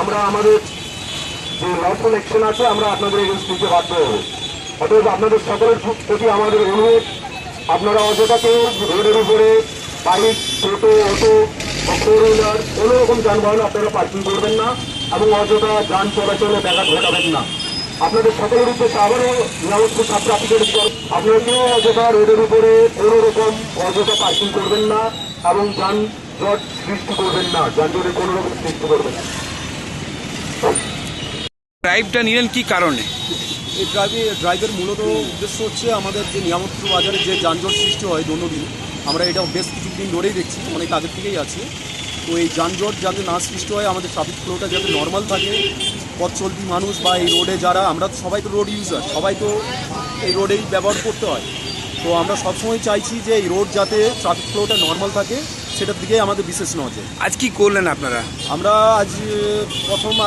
আমরা আমাদের যে লফুল অ্যাকশন আছে আমরা আপনাদের এগেন্স্ট নিতে বাধ্য হব। অতএব আপনাদের সকলের প্রতি আমাদের অনুরোধ, আপনারা অযথা কেউ রোডের উপরে বাইক, টোটো, অটো বা ফোর হুইলার কোনো রকম যানবাহন আপনারা পার্কিং করবেন না এবং অযথা যান চলাচলে ব্যাঘাত ঘটাবেন না। আপনাদের সকলের উদ্দেশ্যে আবারও নিরাপত্তা ছাত্র আপনাদের আপনারা কেউ অযথা রোডের উপরে কোনো রকম অযথা পার্কিং করবেন না এবং যানজট সৃষ্টি করবেন না, যানজটের কোনো রকম সৃষ্টি করবেন না। ড্রাইভটা নিলেন কি কারণে? এই ড্রাইভের মূলত উদ্দেশ্য হচ্ছে আমাদের যে নিয়ামতপুর বাজারে যে যানজট সৃষ্টি হয় দৈনন্দিন, আমরা এটা বেশ কিছুদিন ধরেই দেখছি, অনেক আগের থেকেই আছে। তো এই যানজট যাতে না সৃষ্টি হয়, আমাদের ট্রাফিক ফ্লোটা যাতে নর্মাল থাকে, পথ চলতি মানুষ বা এই রোডে যারা, আমরা তো সবাই তো রোড ইউজার, সবাই তো এই রোডেই ব্যবহার করতে হয়। তো আমরা সবসময় চাইছি যে এই রোড যাতে ট্রাফিক ফ্লোটা নর্মাল থাকে, সেটার দিকেই আমাদের বিশেষ নজর। আজ কি করলেন আপনারা? আমরা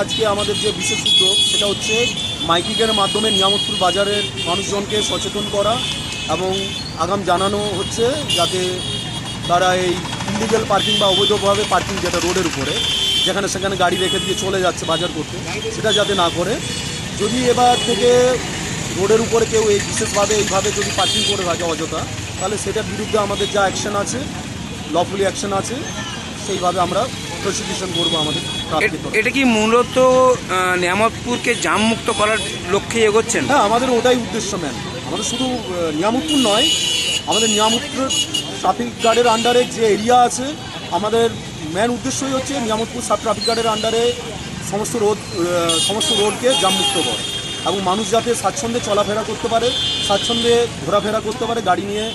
আজকে আমাদের যে বিশেষ উদ্যোগ সেটা হচ্ছে মাইকিংয়ের মাধ্যমে নিয়ামতপুর বাজারের মানুষজনকে সচেতন করা এবং আগাম জানানো হচ্ছে যাতে তারা এই ইলিগাল পার্কিং বা অবৈধভাবে পার্কিং যেটা রোডের উপরে যেখানে সেখানে গাড়ি রেখে দিয়ে চলে যাচ্ছে বাজার করতে, সেটা যাতে না করে। যদি এবার থেকে রোডের উপরে কেউ এই বিশেষভাবে এইভাবে যদি পার্কিং করে থাকে অযথা, তাহলে সেটার বিরুদ্ধে আমাদের যা অ্যাকশন আছে, লফুলি অ্যাকশন আছে, সেইভাবে আমরা প্রসিকিউশন করবো আমাদের। এটা কি মূলত নিয়ামতপুরকে জাম মুক্ত করার লক্ষ্যে এগোচ্ছেন? হ্যাঁ, আমাদের ওটাই উদ্দেশ্য ম্যাম। আমাদের শুধু নিয়ামতপুর নয়, আমাদের নিয়ামতপুর ট্রাফিক গার্ডের আন্ডারে যে এরিয়া আছে, আমাদের মেন উদ্দেশ্যই হচ্ছে নিয়ামতপুর সাব ট্রাফিক গার্ডের আন্ডারে সমস্ত রোডকে জামমুক্ত করা এবং মানুষ যাতে স্বাচ্ছন্দ্যে চলাফেরা করতে পারে, স্বাচ্ছন্দ্যে ঘোরাফেরা করতে পারে, গাড়ি নিয়ে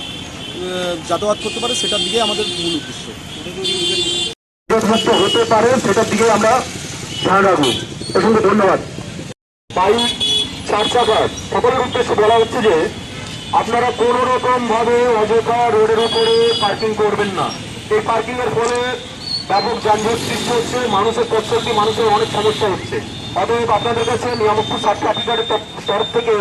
যাতায়াত করতে পারে, সেটার দিকে আমাদের মূল উদ্দেশ্য। হতে পারে সেটার দিকে আমরা ধ্যান রাখবো। অসংখ্য ধন্যবাদ। বাইক, চার চাকার সকলের উদ্দেশ্যে বলা হচ্ছে যে আপনারা কোনো রকম ভাবে অযথা রোডের উপরে পার্কিং করবেন না। এই পার্কিং এর ফলে ব্যাপক যানজট সৃষ্টি হচ্ছে, মানুষের পথচলতি মানুষের অনেক সমস্যা হচ্ছে। অতএব আপনাদের কাছে নিয়ামতপুর সাব ট্রাফিক গার্ডের তরফ থেকে